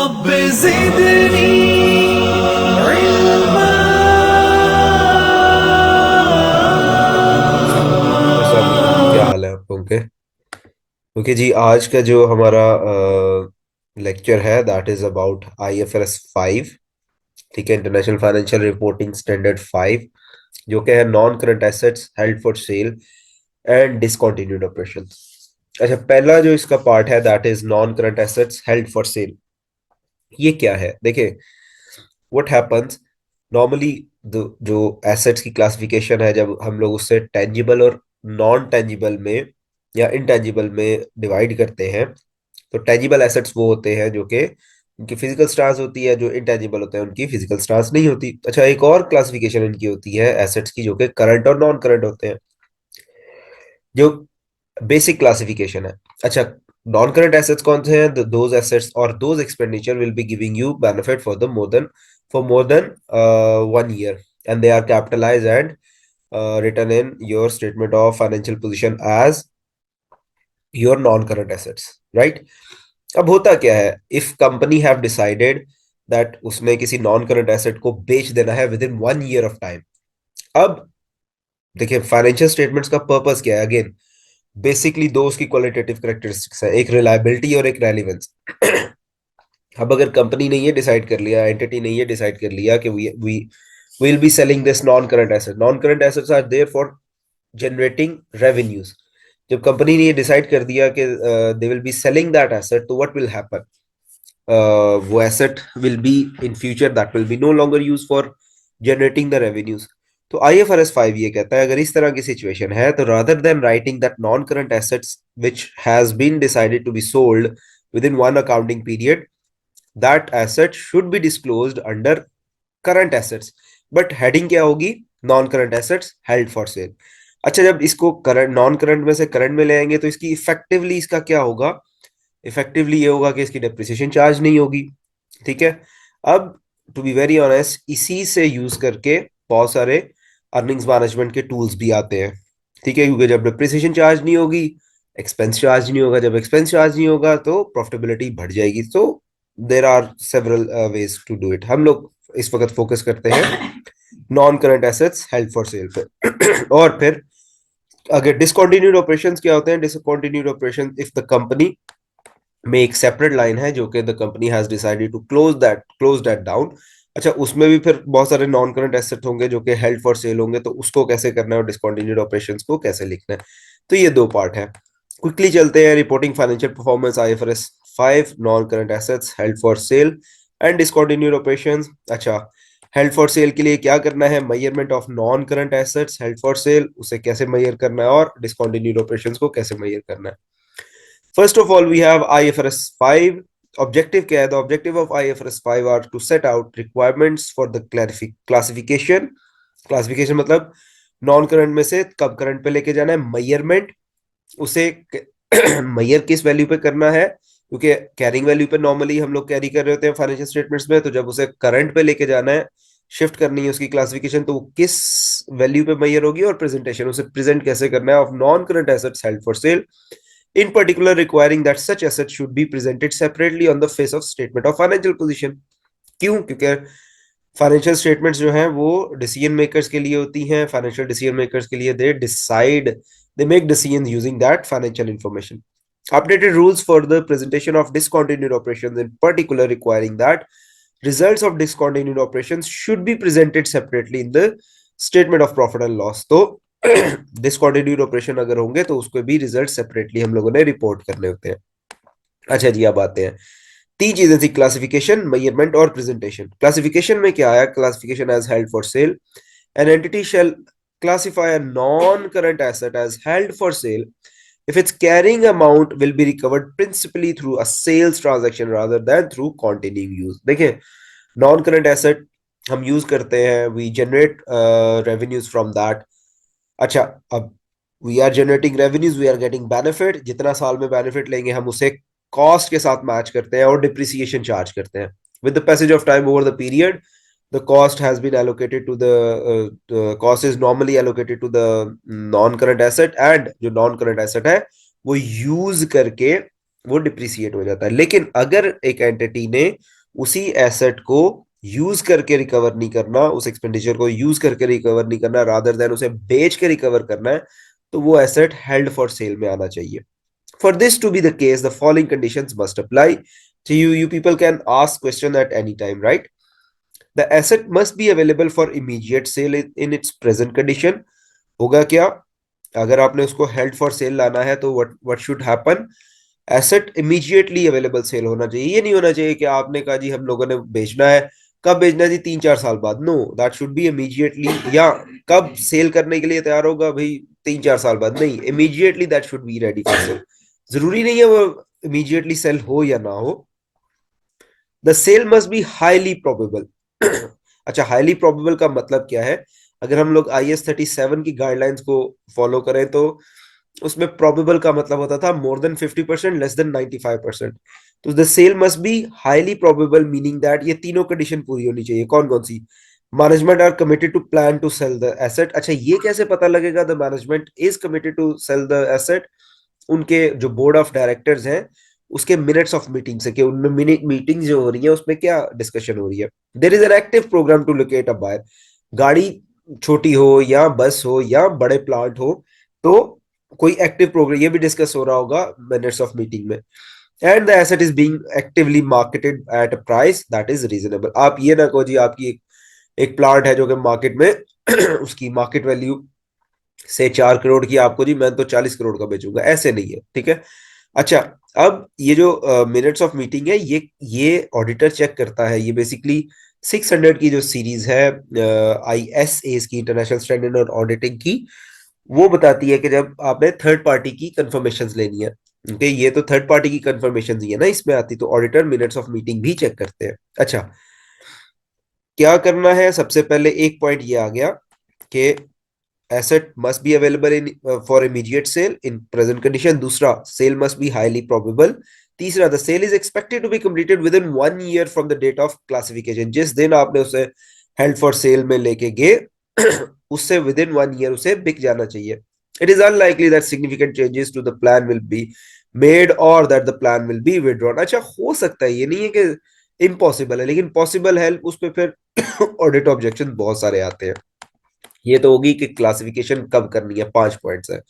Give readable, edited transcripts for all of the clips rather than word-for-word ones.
रब ज़िदनी इल्मा। सब क्या हाल है आप लोगों के? ओके जी, आज का जो हमारा लेक्चर है दैट इज अबाउट IFRS 5। ठीक है, इंटरनेशनल फाइनेंशियल रिपोर्टिंग स्टैंडर्ड 5, जो कि है non current assets held for cell and discontinued operation. अच्छा, पहला जो इसका पार्ट है that is non current assets held for cell. ये क्या है? देखिए, व्हाट हैपेंस नॉर्मली, जो एसेट्स की क्लासिफिकेशन है, जब हम लोग उससे टेंजिबल और नॉन टेंजिबल में या इनटेंजिबल में डिवाइड करते हैं, तो टेंजिबल एसेट्स वो होते हैं जो कि उनकी फिजिकल स्टार्स होती है, जो इनटेंजिबल होते हैं उनकी फिजिकल स्टार्स नहीं होती। अच्छा, एक और क्लासिफिकेशन इनकी होती है एसेट्स की, जो कि करंट और नॉन करंट होते हैं, जो बेसिक क्लासिफिकेशन है। अच्छा, नॉन करंट एसेट्स कौन से हैं? दोज एसेट्स और those expenditure will be giving you benefit for more than 1 year, and they are capitalized and written in your statement of financial position as your non-current assets, right? अब होता क्या है, if company have decided that उसने किसी non current asset को बेच देना है with in 1 year of time. अब देखिए, फाइनेंशियल स्टेटमेंट्स का पर्पस क्या है? अगेन, बेसिकली दो उसकी क्वालिटेटिव करेक्टरिस्टिक्स है, एक रिलायबिलिटी और एक रेलिवेंस। अब अगर कंपनी ने ये डिसाइड कर लिया, एंटिटी ने ये डिसाइड कर लिया कि we will be selling this non current asset, non current assets are there for generating revenues. जब कंपनी ने ये डिसाइड कर दिया कि they will be selling that asset, तो व्हाट विल हैपन? वो asset will be in future that will be no longer use for generating the revenues. तो IFRS 5 ये कहता है, अगर इस तरह की सिचुएशन है, तो rather than writing that non current assets which has been decided to be sold with in one accounting period, that asset should be disclosed under current assets. But heading क्या होगी? Non current assets held for sale. अच्छा, जब इसको current non current में से current में ले आएंगे, तो इसकी इफेक्टिवली इसका क्या होगा? इफेक्टिवली ये होगा कि इसकी डेप्रिसिएशन चार्ज नहीं होगी। ठीक है। अब टू बी वेरी ऑनेस्ट, इसी से यूज करके बहुत सारे अर्निंग्स मैनेजमेंट के टूल्स भी आते हैं। ठीक है, क्योंकि जब डेप्रिसिएशन चार्ज नहीं होगी, एक्सपेंस चार्ज नहीं होगा, जब एक्सपेंस चार्ज नहीं होगा तो प्रॉफिटेबिलिटी बढ़ जाएगी। तो there are several ways to do it. हम लोग इस वक्त फोकस करते हैं non current assets held for sale पे। और फिर अगर डिसकंटिन्यूड ऑपरेशंस क्या होते हैं? Discontinued operation if the company में एक सेपरेट लाइन है जो कि the company has decided to close that down. अच्छा, उसमें भी फिर बहुत सारे नॉन करंट एसेट होंगे जो कि हेल्ड फॉर सेल होंगे, तो उसको कैसे करना है और डिसकंटिन्यूड ऑपरेशंस को कैसे लिखना है। तो ये दो पार्ट है। क्विकली चलते हैं। Reporting financial performance IFRS 5, non current assets held for cell and discontinued operations. अच्छा, हेल्ड फॉर सेल के लिए क्या करना है? Measurement of non current assets held for cell, उसे कैसे मेजर करना है, और डिसकंटिन्यूड ऑपरेशंस को कैसे मेजर करना है। First of all, we have IFRS 5. Objective क्या है? The objective of IFRS 5 are to set out requirements for the classification. Classification मतलब नॉन करंट में से कब करंट पे लेके जाना है, मयरमेंट उसे मयर किस वैल्यू पे करना है, क्योंकि कैरिंग वैल्यू पे नॉर्मली हम लोग कैरी कर रहे होते हैं फाइनेंशियल स्टेटमेंट्स में, तो जब उसे करंट पे लेके जाना है, शिफ्ट करनी है उसकी क्लासिफिकेशन, तो वो किस वैल्यू पे मयर होगी, और प्रेजेंटेशन उसे प्रेजेंट कैसे करना है of non current assets held for cell, in particular requiring that such assets should be presented separately on the face of statement of financial position। क्यों? क्योंकि फाइनेंशियल स्टेटमेंट्स जो हैं वो डिसीजन मेकर्स के लिए होती हैं। फाइनेंशियल डिसीजन मेकर्स के लिए they make decision using that financial information. Updated rules for the presentation of discontinued operations, in particular requiring that results of discontinued operations should be presented separately in the statement of profit and loss। तो discontinued operation अगर होंगे तो उसको भी result separately हम लोगों ने report करने होते हैं। अच्छा जी, अब आते हैं। तीन चीजें थी, क्लासिफिकेशन, मेजरमेंट और प्रेजेंटेशन। क्लासिफिकेशन में क्या आया? Classification as held for sale, an entity shall classify a non-current asset as held for sale if its carrying amount will be recovered principally through a sales transaction rather than through continuing use। देखिए, non current asset हम use करते हैं, we generate revenues from that. अच्छा, अब we are generating revenues, we are getting benefit, जितना साल में benefit लेंगे हम उसे कॉस्ट के साथ मैच करते हैं और डिप्रिसिएशन चार्ज करते हैं। With the passage of time over the period, the cost has been allocated to the cost is normally allocated to the non current asset, and जो non current asset है वो use करके वो depreciate हो जाता है। लेकिन अगर एक एंटिटी ने उसी एसेट को यूज करके रिकवर नहीं करना, उस एक्सपेंडिचर को यूज करके रिकवर नहीं करना, रादर देन उसे बेच के रिकवर करना है, तो वो एसेट हेल्ड फॉर सेल में आना चाहिए। For this to be the case, the following conditions must apply. So you people can ask question at any time, right? The asset must be available for immediate sale in its present condition. होगा क्या? अगर आपने उसको held for cell लाना है तो what should happen? Asset immediately available sale होना चाहिए। ये नहीं होना चाहिए कि आपने कहा जी हम लोगों ने बेचना है, कब बेचना है जी? 3-4 साल बाद। No, that should be immediately. या कब सेल करने के लिए तैयार होगा भाई? 3-4 साल बाद। नहीं, immediately that should be ready for sale. जरूरी नहीं है वो इमीडिएटली सेल हो या ना हो। The sale must be highly probable. अच्छा, हाईली प्रोबेबल का मतलब क्या है? अगर हम लोग IS-37 की गाइडलाइंस को फॉलो करें तो उसमें प्रोबेबल का मतलब होता था मोर देन 50%, लेस देन 95%। तो the sale must be highly probable, meaning that ये तीनों कंडीशन पूरी होनी चाहिए। कौन कौन सी? Management are committed to plan to sell the asset. अच्छा, ये कैसे पता लगेगा the management is committed to sell the asset? उनके जो बोर्ड ऑफ डायरेक्टर्स हैं उसके मिनट्स ऑफ मीटिंग से, कि उनमें मीटिंग जो हो रही है उसमें क्या डिस्कशन हो रही है। There is an active program to locate a buyer. गाड़ी छोटी हो या बस हो या बड़े प्लांट हो, तो कोई एक्टिव प्रोग्राम, ये भी डिस्कस हो रहा होगा मिनट्स ऑफ मीटिंग में। And the asset is being actively marketed at a price that is reasonable. आप ये ना कहो जी आपकी एक प्लांट है जो कि मार्केट में उसकी मार्केट वैल्यू से 4 करोड़ की, आपको जी मैं तो 40 करोड़ का बेचूंगा, ऐसे नहीं है, ठीक है। अच्छा, अब ये जो मिनट्स ऑफ मीटिंग है, ये ऑडिटर चेक करता है। ये बेसिकली 600 की जो सीरीज है ISA की, इंटरनेशनल स्टैंडर्ड और ऑडिटिंग की, वो बताती है कि जब आपने थर्ड पार्टी की कंफर्मेशन लेनी है, ओके, ये तो थर्ड पार्टी की कंफर्मेशन ही है ना इसमें आती, तो ऑडिटर मिनट्स ऑफ मीटिंग भी चेक करते हैं। अच्छा, क्या करना है? सबसे पहले एक पॉइंट ये आ गया कि asset must be available in for immediate sale in present condition. दूसरा, sale must be highly probable. तीसरा, the sale is expected to be completed within 1 year from the date of classification. जिस दिन आपने उसे held for sale में लेके गए उससे within 1 year उसे बिक जाना चाहिए। It is unlikely that significant changes to the plan will be made or that the plan will be withdrawn. अच्छा, हो सकता है, ये नहीं है कि इम्पॉसिबल है, लेकिन पॉसिबल है, उस पर फिर ऑडिट ऑब्जेक्शन बहुत सारे आते हैं। ये तो होगी कि क्लासिफिकेशन कब करनी है, 5 पॉइंट्स है।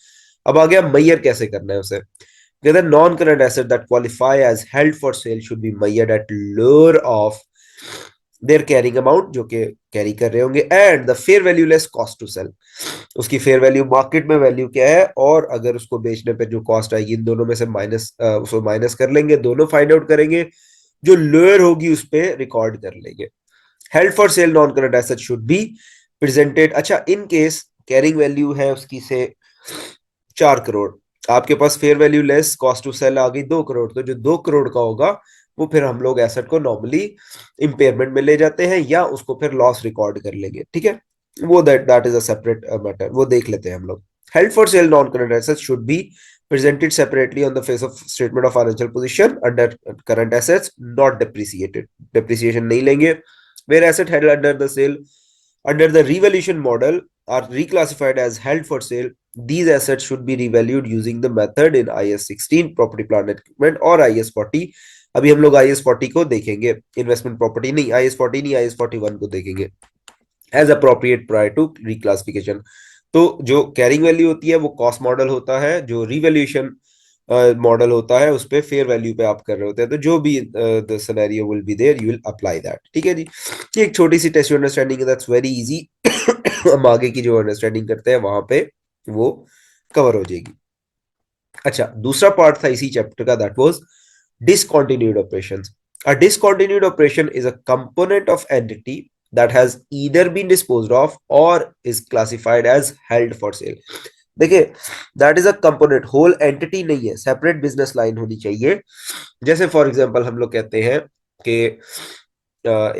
अब आ गया मैयर कैसे करना है उसे। कहते हैं non current asset that qualify as held for sale should be measured at lower of their carrying amount, जो कि कैरी कर रहे होंगे, and the fair value less cost to sell. उसकी फेयर वैल्यू मार्केट में वैल्यू क्या है, और अगर उसको बेचने पे जो कॉस्ट आएगी, इन दोनों में से उसको माइनस कर लेंगे, दोनों फाइंड आउट करेंगे, जो लोअर होगी उस पर रिकॉर्ड कर लेंगे। Held for cell non current asset should be presented. अच्छा, इन केस कैरिंग वैल्यू है उसकी से 4 करोड़, आपके पास fair value less cost to sell आ गई 2 करोड़, तो जो 2 करोड़ का होगा वो फिर हम लोग एसेट को नॉर्मली इम्पेयरमेंट में ले जाते हैं या उसको फिर लॉस रिकॉर्ड कर लेंगे, ठीक है। वो that is a separate matter, वो देख लेते हैं हम लोग। Held for cell non current assets should be presented separately on the face of statement of financial position under current assets, not depreciated. Depreciation नहीं लेंगे। Where asset held under the sale under the revaluation model are reclassified as held for sale, these assets should be revalued using the method in IS-16 property plant and equipment और IS-40। अभी हम लोग IS-40 को देखेंगे, investment property नहीं, IS-40 नहीं, IS-41 को देखेंगे as appropriate prior to reclassification. तो जो कैरिंग वैल्यू होती है वो कॉस्ट मॉडल होता है, जो रिवैल्यूएशन मॉडल होता है उस पे फेयर वैल्यू पे आप कर रहे होते हैं, तो जो भी the scenario will be there you will apply that, ठीक है जी। ये एक छोटी सी टेस्ट अंडरस्टैंडिंग है, दैट्स वेरी इजी। हम आगे की जो अंडरस्टैंडिंग करते हैं वहां पे वो कवर हो जाएगी। अच्छा, दूसरा पार्ट था इसी चैप्टर का, that was discontinued operations. A discontinued operation is a component of entity that has either been disposed of or is classified as held for sale. देखिए, that is a component, whole entity नहीं है, separate business line होनी चाहिए। जैसे for example हम लोग कहते हैं कि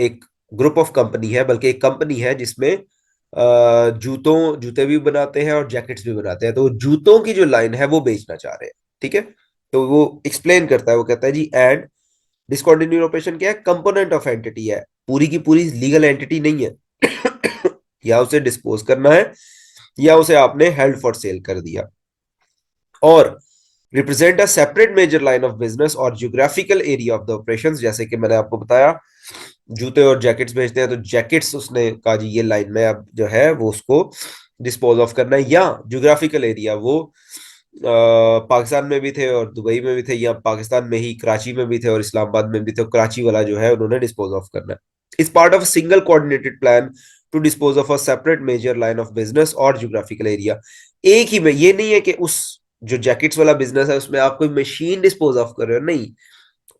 एक ग्रुप ऑफ कंपनी है, बल्कि एक कंपनी है जिसमें जूते भी बनाते हैं और जैकेट्स भी बनाते हैं, तो जूतों की जो लाइन है वो बेचना चाह रहे हैं, ठीक है। तो वो एक्सप्लेन करता है, वो कहता है जी एंड डिसकंटिन्यूड ऑपरेशन क्या है? कंपोनेंट ऑफ एंटिटी है, पूरी की पूरी लीगल एंटिटी नहीं है। या उसे डिस्पोज करना है या उसे आपने हेल्ड फॉर सेल कर दिया। और represent a separate major line of business और geographical area of the operations, जैसे कि मैंने आपको बताया जूते और जैकेट्स बेचते हैं तो जैकेट्स उसने कहा जी ये लाइन में अब जो है वो उसको डिस्पोज ऑफ करना है, या जियोग्राफिकल एरिया वो पाकिस्तान में भी थे और दुबई में भी थे, या पाकिस्तान में ही कराची में भी थे और इस्लामाबाद में भी थे, कराची वाला जो है उन्होंने डिस्पोज ऑफ करना है। इस part of single coordinated plan to dispose of a separate major line of business और जियोग्राफिकल एरिया। एक ही में, ये नहीं है कि उस जो जैकेट्स वाला बिजनेस है उसमें आप कोई मशीन डिस्पोज ऑफ कर रहे हो, नहीं,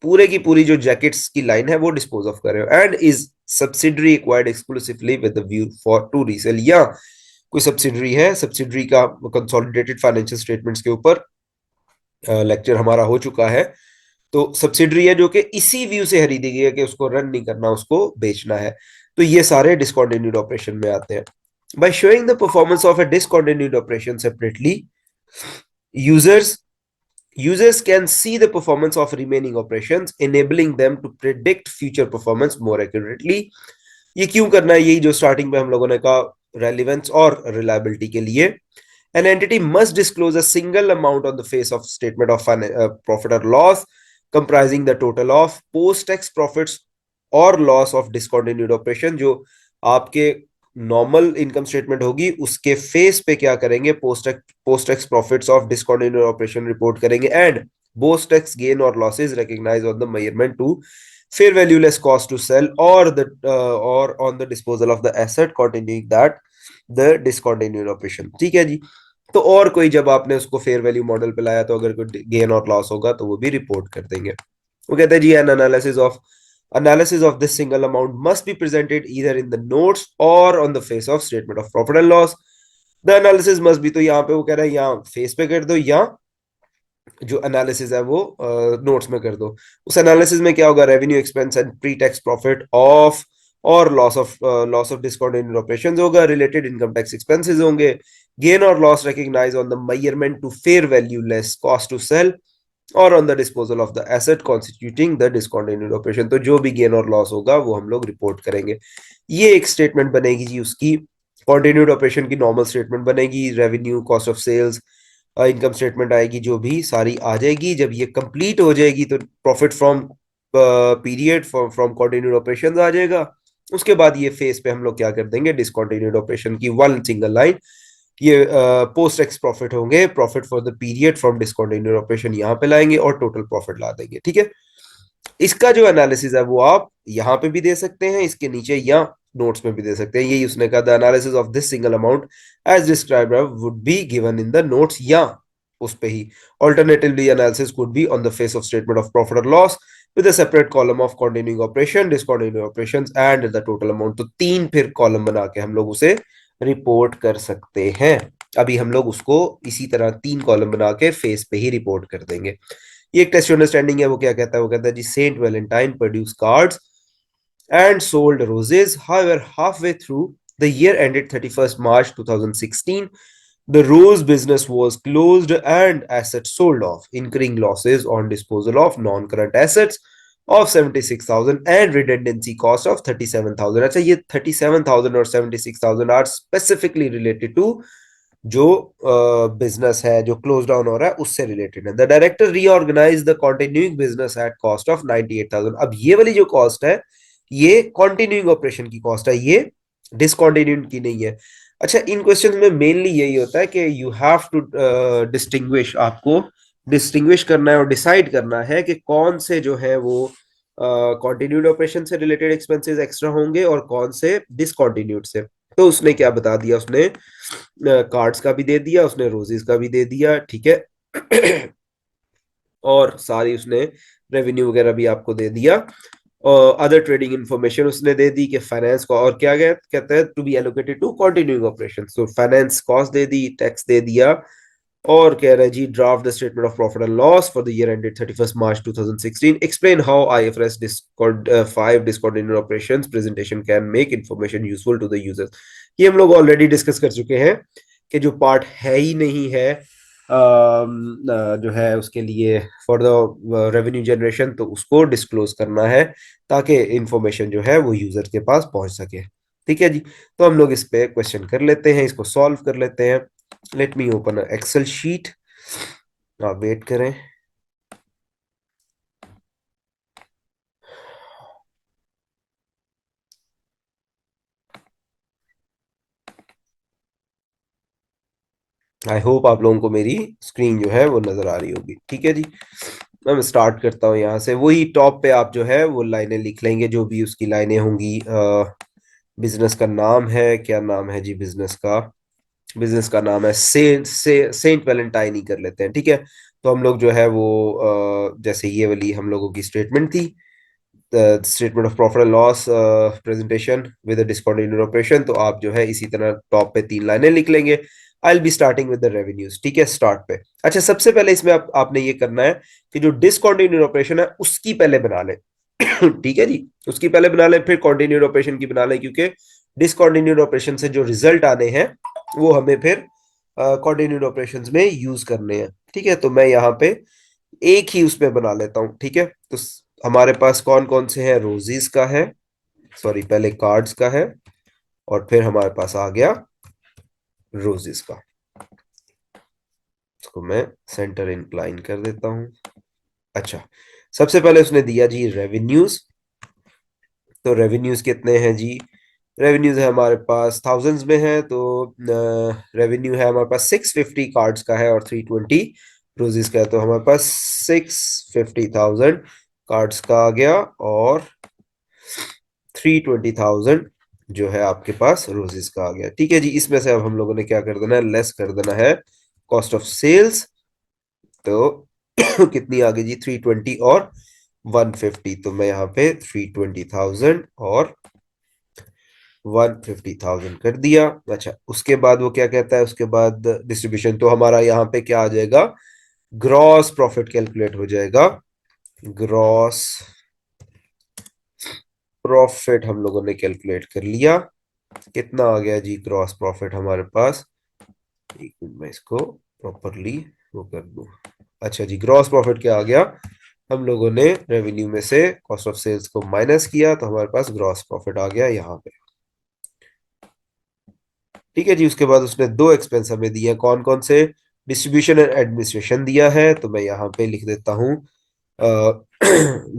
पूरे की पूरी जो जैकेट्स की लाइन है वो डिस्पोज ऑफ कर रहे हो। And is subsidiary acquired exclusively with the view for to resale, या कोई सब्सिडरी है, सब्सिडरी का कंसोलिडेटेड फाइनेंशियल स्टेटमेंट्स के ऊपर लेक्चर हमारा हो चुका है। तो सब्सिडरी है जो कि इसी व्यू से खरीदी गई है कि उसको रन नहीं करना, उसको बेचना है, तो ये सारे डिसकंटिन्यूड ऑपरेशन में आते हैं। By showing the performance of a discontinued operation separately, users users can see the performance of remaining operations, enabling them to predict future performance more accurately। ये क्यों करना है, यही जो स्टार्टिंग में हम लोगों ने कहा, रेलिवेंस और रिलायबिलिटी के लिए। An entity must disclose a single amount on the face of statement of profit or loss, comprising the total of post-tax profits or loss of discontinued operation। जो आपके नॉर्मल इनकम स्टेटमेंट होगी उसके face पे क्या करेंगे, post tax profits of discontinued operation report करेंगे, and post tax gain और losses recognise on the measurement to fair value less cost to sell or on the disposal of the asset continuing that the discontinued operation। ठीक है जी। तो और कोई जब आपने उसको फेयर वैल्यू मॉडल पे लाया तो अगर कोई गेन और लॉस होगा तो वो भी रिपोर्ट कर देंगे। वो कहते हैं G N analysis of this single amount must be presented either in the notes or on the face of statement of profit and loss। the analysis must be, तो यहाँ पे वो कह रहा है यहाँ फेस पे कर दो या जो एनालिसिस है वो नोट्स में कर दो। उस एनालिसिस में क्या होगा, revenue expense and pre tax profit of और लॉस ऑफ डिस्कंटिन्यूड ऑपरेशंस होगा, रिलेटेड इनकम टैक्स एक्सपेंसेस होंगे, गेन और loss recognise on the measurement to fair value less cost to sell और on the disposal of the asset constituting the discontinued operation. तो जो भी gain और loss होगा वो हम लोग रिपोर्ट करेंगे। ये एक स्टेटमेंट बनेगी जी उसकी, कॉन्टिन्यूड ऑपरेशन की नॉर्मल स्टेटमेंट बनेगी, revenue, cost of sales, income statement आएगी, जो भी सारी आ जाएगी। जब ये कंप्लीट हो जाएगी तो profit from period from continued operation आ जाएगा। उसके बाद ये फेस पे हम लोग क्या कर देंगे, डिसकंटिन्यूड ऑपरेशन की वन सिंगल लाइन, ये पोस्ट टैक्स प्रॉफिट होंगे, profit for the period from discontinued operation यहाँ पे लाएंगे और टोटल प्रॉफिट ला देंगे। ठीक है, इसका जो एनालिसिस है वो आप यहाँ पे भी दे सकते हैं, इसके नीचे या नोट्स में भी दे सकते हैं। यही उसने कहा, the analysis of this single amount as described would be given in the notes, या उस पे ही। Alternatively analysis could be on the face of statement of profit और loss with a separate column of continuing operation, discontinuing operations and the total amount. तो तीन फिर column बना के हम लोग उसे रिपोर्ट कर सकते हैं। अभी हम लोग उसको इसी तरह तीन कॉलम बना के फेस पे ही रिपोर्ट कर देंगे। ये एक टेस्ट अंडरस्टैंडिंग है। वो क्या कहता है, वो कहता है जी saint Valentine produce cards and sold roses। However, halfway through the year ended 31st March 2016, the rose business was closed and assets sold off, incurring losses on disposal of non-current assets of 76,000 and redundancy cost of 37,000। अच्छा, ये 37,000 और 76,000 are specifically related to जो business है जो close down हो रहा है उससे रिलेटेड है। The director reorganise the continuing business at cost of 98,000। अब ये वाली जो कॉस्ट है ये कंटिन्यूइंग ऑपरेशन की कॉस्ट है, ये डिसकंटिन्यूड की नहीं है। अच्छा, इन क्वेश्चन में मेनली यही होता है कि यू हैव टू डिस्टिंग्विश, आपको डिस्टिंग्विश करना है और डिसाइड करना है कि कौन से जो है वो कंटिन्यूड ऑपरेशन से रिलेटेड एक्सपेंसेस एक्स्ट्रा होंगे और कौन से डिसकंटिन्यूड से। तो उसने क्या बता दिया, उसने कार्ड्स का भी दे दिया, उसने रोजेस का भी दे दिया, ठीक है और सारी उसने रेवेन्यू वगैरह भी आपको दे दिया, और अदर ट्रेडिंग इंफॉर्मेशन उसने दे दी कि फाइनेंस को, और क्या कहते हैं, to be allocated to continuing operation. तो फाइनेंस कॉस्ट दे दी, टैक्स दे दिया, और कह रहा है जी draft the statement of profit and loss for the year ended 31st March 2016। Explain how IFRS 5 discontinued operations presentation can make information useful to the users. ये हम लोग ऑलरेडी डिस्कस कर चुके हैं कि जो पार्ट है ही नहीं है जो है उसके लिए फॉर द रेवेन्यू जनरेशन, तो उसको डिस्क्लोज करना है ताकि इंफॉर्मेशन जो है वो यूजर के पास पहुंच सके। ठीक है जी, तो हम लोग इस पे क्वेश्चन कर लेते हैं, इसको सॉल्व कर लेते हैं। Let me open excel sheet. आप वेट करें। आई होप आप लोगों को मेरी स्क्रीन जो है वो नजर आ रही होगी। ठीक है जी, मैं स्टार्ट करता हूँ यहाँ से। वही टॉप पे आप जो है वो लाइनें लिख लेंगे, जो भी उसकी लाइनें होंगी। बिजनेस का नाम है, क्या नाम है जी बिजनेस का? बिजनेस का नाम है सेंट वैलेंटाइन ही कर लेते हैं, ठीक है। तो हम लोग जो है वो जैसे ये वाली हम लोगों की स्टेटमेंट थी, statement of profit and loss presentation with discontinued operation, तो आप जो है इसी तरह टॉप पे 3 लाइनें लिख लेंगे। I will be starting with the revenues, ठीक है, स्टार्ट पे। अच्छा, सबसे पहले इसमें आपने ये करना है कि जो डिसकंटिन्यूड ऑपरेशन है उसकी पहले बना ले। ठीक है जी, उसकी पहले बना ले, फिर कंटिन्यूड ऑपरेशन की बना ले, क्योंकि डिसकंटिन्यूड ऑपरेशन से जो रिजल्ट आने हैं वो हमें फिर कंटिन्यूड ऑपरेशंस में यूज करने हैं। ठीक है, तो मैं यहाँ पे एक ही उसमें बना लेता हूँ। ठीक है, तो हमारे पास कौन कौन से हैं? रोजीज का है, सॉरी पहले कार्ड्स का है, और फिर हमारे पास आ गया रोजीज का। इसको मैं सेंटर इंक्लाइन कर देता हूँ। अच्छा, सबसे पहले उसने दिया जी रेवेन्यूज। तो रेवेन्यूज कितने हैं जी? रेवेन्यूज है हमारे पास थाउजेंड्स में है, तो रेवेन्यू है हमारे पास 650 कार्ड्स का है और 320 रोजीज का है। तो हमारे पास 650,000 कार्ड्स का आ गया और 320,000 जो है आपके पास रोजीज का आ गया। ठीक है जी, इसमें से अब हम लोगों ने क्या कर देना है? लेस कर देना है कॉस्ट ऑफ सेल्स। तो कितनी आ गई जी? 320 और 150। तो मैं यहाँ पे 320,000 और 150,000 कर दिया। अच्छा, उसके बाद वो क्या कहता है? उसके बाद डिस्ट्रीब्यूशन, तो हमारा यहाँ पे क्या आ जाएगा? ग्रॉस प्रॉफिट कैलकुलेट हो जाएगा। ग्रॉस प्रॉफिट हम लोगों ने कैलकुलेट कर लिया। कितना आ गया जी ग्रॉस प्रॉफिट हमारे पास? एक मिनट में इसको प्रॉपरली वो कर दूं। अच्छा जी, ग्रॉस प्रॉफिट क्या आ गया? हम लोगों ने रेवेन्यू में से कॉस्ट ऑफ सेल्स को माइनस किया, तो हमारे पास ग्रॉस प्रॉफिट आ गया यहाँ पे। ठीक है जी, उसके बाद उसने 2 एक्सपेंस हमें दिए, कौन कौन से? डिस्ट्रीब्यूशन एंड एडमिनिस्ट्रेशन दिया है, तो मैं यहाँ पे लिख देता हूँ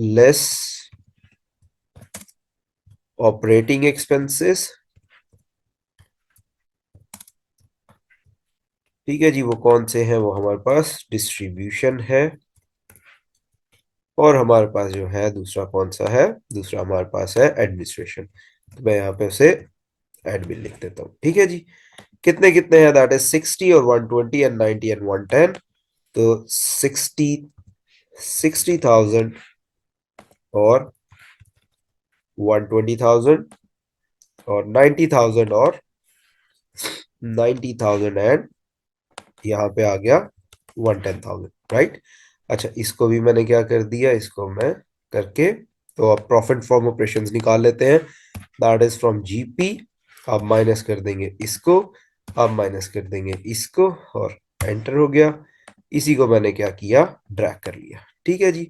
लेस ऑपरेटिंग एक्सपेंसेस। ठीक है जी, वो कौन से हैं? वो हमारे पास डिस्ट्रीब्यूशन है, और हमारे पास जो है दूसरा कौन सा है? दूसरा हमारे पास है एडमिनिस्ट्रेशन। तो मैं यहाँ पे उसे एडमिन लिख देता हूँ। ठीक है जी, कितने कितने हैं? दैट इज 60 और 120 एंड 90 एंड 110। तो 60,000 और 120,000 और 90,000 और 90,000 एंड यहाँ पे आ गया 110,000, राइट। अच्छा, इसको भी मैंने क्या कर दिया? इसको मैं करके, तो अब प्रॉफिट फ्रॉम ऑपरेशंस निकाल लेते हैं। That is from GP. अब माइनस कर देंगे इसको, अब माइनस कर देंगे इसको, और एंटर हो गया। इसी को मैंने क्या किया? ड्रैग कर लिया। ठीक है जी,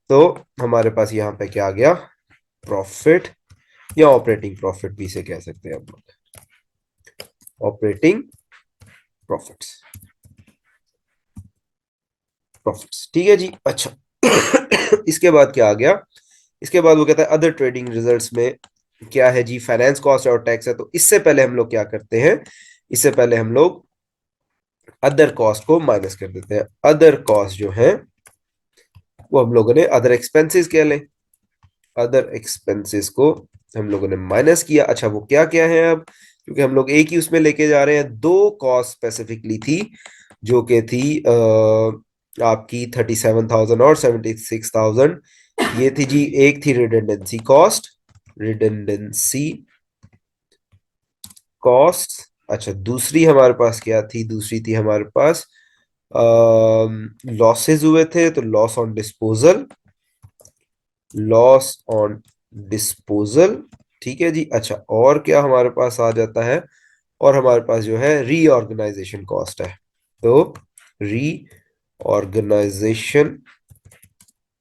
तो हमारे पास यहाँ पे क्या आ गया? प्रॉफिट, या ऑपरेटिंग प्रॉफिट भी इसे कह सकते हैं हम लोग, ऑपरेटिंग प्रॉफिट्स, प्रॉफिट्स। ठीक है जी। अच्छा, इसके बाद क्या आ गया? इसके बाद वो कहता है अदर ट्रेडिंग रिजल्ट्स में क्या है जी? फाइनेंस कॉस्ट और टैक्स है। तो इससे पहले हम लोग क्या करते हैं? इससे पहले हम लोग अदर कॉस्ट को माइनस कर देते हैं। अदर कॉस्ट जो है वो हम लोगों ने अदर एक्सपेंसेस कह लें। अदर एक्सपेंसेस को हम लोगों ने माइनस किया। अच्छा, वो क्या क्या है अब? क्योंकि हम लोग एक ही उसमें लेके जा रहे हैं, 2 कॉस्ट स्पेसिफिकली थी, जो कि थी आपकी 37,000 और 76,000। ये थी जी, एक थी रिडंडेंसी कॉस्ट, रिडंडेंसी कॉस्ट। अच्छा, दूसरी हमारे पास क्या थी? दूसरी थी हमारे पास लॉसेस हुए थे, तो loss on disposal, loss on disposal. ठीक है जी। अच्छा, और क्या हमारे पास आ जाता है? और हमारे पास जो है रीऑर्गेनाइजेशन कॉस्ट है। तो रीऑर्गेनाइजेशन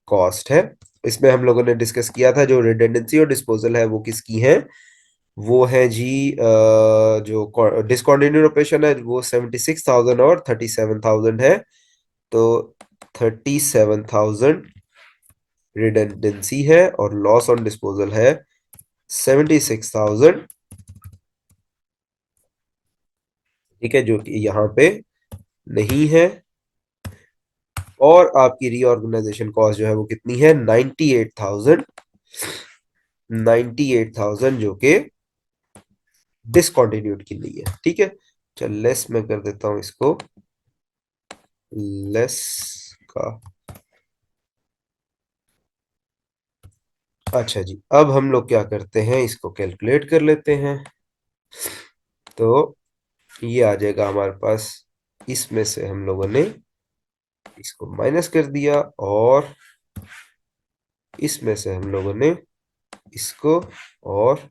कॉस्ट है। इसमें हम लोगों ने डिस्कस किया था, जो रिडेंडेंसी और डिस्पोजल है वो किसकी है? वो है जी जो डिसकंटिन्यूड ऑपरेशन है वो 76,000 और 37,000 है। तो 37,000 रिडंडेंसी है और लॉस ऑन डिस्पोजल है 76,000। ठीक है, जो कि यहाँ पे नहीं है। और आपकी रीऑर्गेनाइजेशन कॉस्ट जो है वो कितनी है, 98,000। 98,000 जो कि डिसकंटिन्यूड की नहीं है। ठीक है, चल लेस मैं कर देता हूं इसको, लेस का। अच्छा जी, अब हम लोग क्या करते हैं, इसको कैलकुलेट कर लेते हैं। तो ये आ जाएगा हमारे पास, इसमें से हम लोगों ने इसको माइनस कर दिया और इसमें से हम लोगों ने इसको और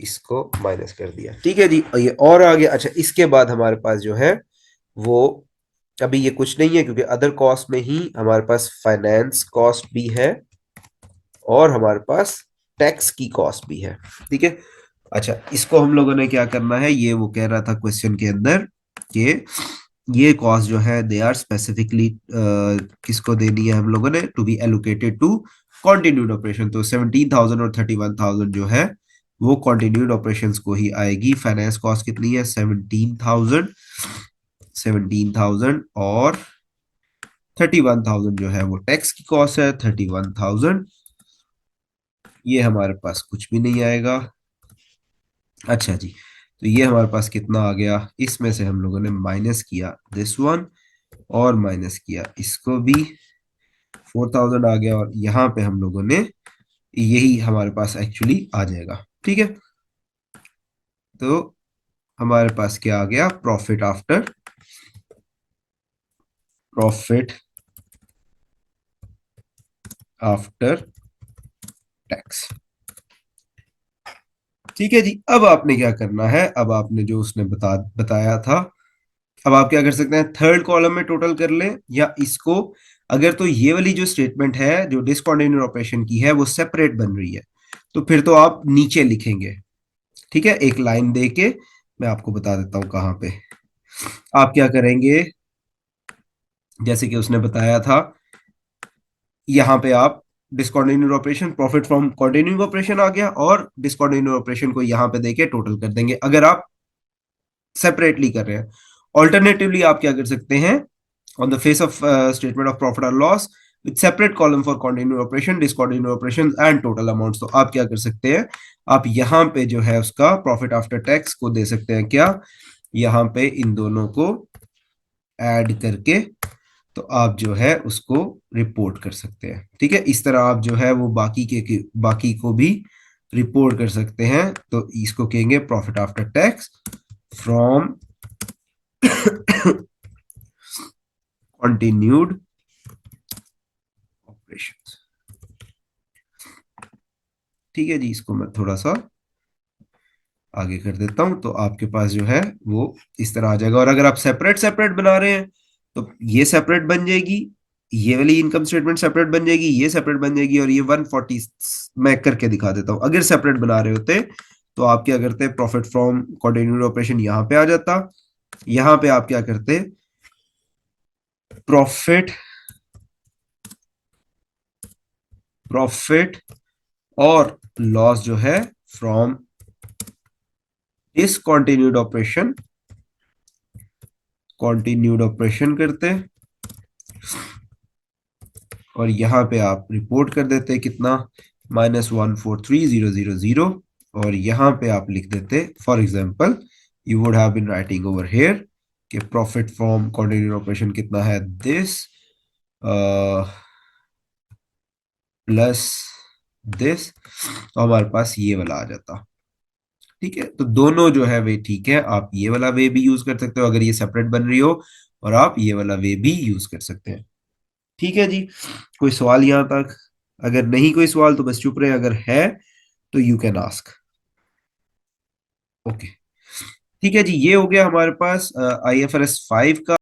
इसको माइनस कर दिया। ठीक है जी, ये और आ गया। अच्छा, इसके बाद हमारे पास जो है वो, अभी ये कुछ नहीं है क्योंकि अदर कॉस्ट में ही हमारे पास फाइनेंस कॉस्ट भी है और हमारे पास टैक्स की कॉस्ट भी है। ठीक है, अच्छा इसको हम लोगों ने क्या करना है, ये वो कह रहा था क्वेश्चन के अंदर कि ये कॉस्ट जो है दे आर स्पेसिफिकली किसको देनी है हम लोगों ने, to be allocated to continued operation. तो 17,000 और 31,000 जो है वो कॉन्टिन्यूड ऑपरेशंस को ही आएगी। फाइनेंस कॉस्ट कितनी है, 17,000। 17,000 और 31,000 जो है वो टैक्स की कॉस्ट है, 31,000। ये हमारे पास कुछ भी नहीं आएगा। अच्छा जी, तो ये हमारे पास कितना आ गया, इसमें से हम लोगों ने माइनस किया दिस वन और माइनस किया इसको भी, 4,000 आ गया और यहाँ पे हम लोगों ने, यही हमारे पास एक्चुअली आ जाएगा। ठीक है, तो हमारे पास क्या आ गया, प्रॉफिट आफ्टर टैक्स। ठीक है जी, अब आपने क्या करना है, अब आपने जो उसने बताया था, अब आप क्या कर सकते हैं, थर्ड कॉलम में टोटल कर लें या इसको, अगर तो ये वाली जो स्टेटमेंट है जो डिसकंटिन्यूड ऑपरेशन की है वो सेपरेट बन रही है, तो फिर तो आप नीचे लिखेंगे। ठीक है, एक लाइन दे के मैं आपको बता देता हूं कहां पे आप क्या करेंगे। जैसे कि उसने बताया था, यहां पे आप discontinued operation, profit from continuing operation आ गया और डिसकंटिन्यूड ऑपरेशन को यहां पे देके टोटल कर देंगे, अगर आप सेपरेटली कर रहे हैं। ऑल्टरनेटिवली आप क्या कर सकते हैं, on the face of statement of profit और loss with separate column for continued operation, discontinued operation and total amounts, तो आप क्या कर सकते हैं, आप यहां पे जो है उसका प्रॉफिट आफ्टर टैक्स को दे सकते हैं क्या, यहां पे इन दोनों को ऐड करके, तो आप जो है उसको रिपोर्ट कर सकते हैं। ठीक है, इस तरह आप जो है वो बाकी को भी रिपोर्ट कर सकते हैं। तो इसको कहेंगे profit after tax from continued operations. ठीक है जी, इसको मैं थोड़ा सा आगे कर देता हूं, तो आपके पास जो है वो इस तरह आ जाएगा। और अगर आप सेपरेट सेपरेट बना रहे हैं तो ये सेपरेट बन जाएगी, ये वाली इनकम स्टेटमेंट सेपरेट बन जाएगी, ये सेपरेट बन जाएगी और ये 140 मैं करके दिखा देता हूं। अगर सेपरेट बना रहे होते तो आप क्या करते, प्रॉफिट फ्रॉम कंटिन्यूड ऑपरेशन यहां पे आ जाता, यहां पे आप क्या करते, प्रॉफिट प्रॉफिट और लॉस जो है from discontinued operation, continued operation करते और यहां पे आप रिपोर्ट कर देते कितना, -143,000, और यहां पे आप लिख देते, for example you would have been writing over here कि प्रॉफिट फ्रॉम कंटिन्यूड ऑपरेशन कितना है, दिस प्लस दिस, तो हमारे पास ये वाला आ जाता। ठीक है, तो दोनों जो है वे ठीक है, आप ये वाला वे भी यूज कर सकते हो अगर ये सेपरेट बन रही हो, और आप ये वाला वे भी यूज कर सकते हैं। ठीक है जी, कोई सवाल यहां तक, अगर नहीं कोई सवाल तो बस चुप रहे, अगर है तो यू कैन आस्क। ओके, ठीक है जी, ये हो गया हमारे पास IFRS 5 का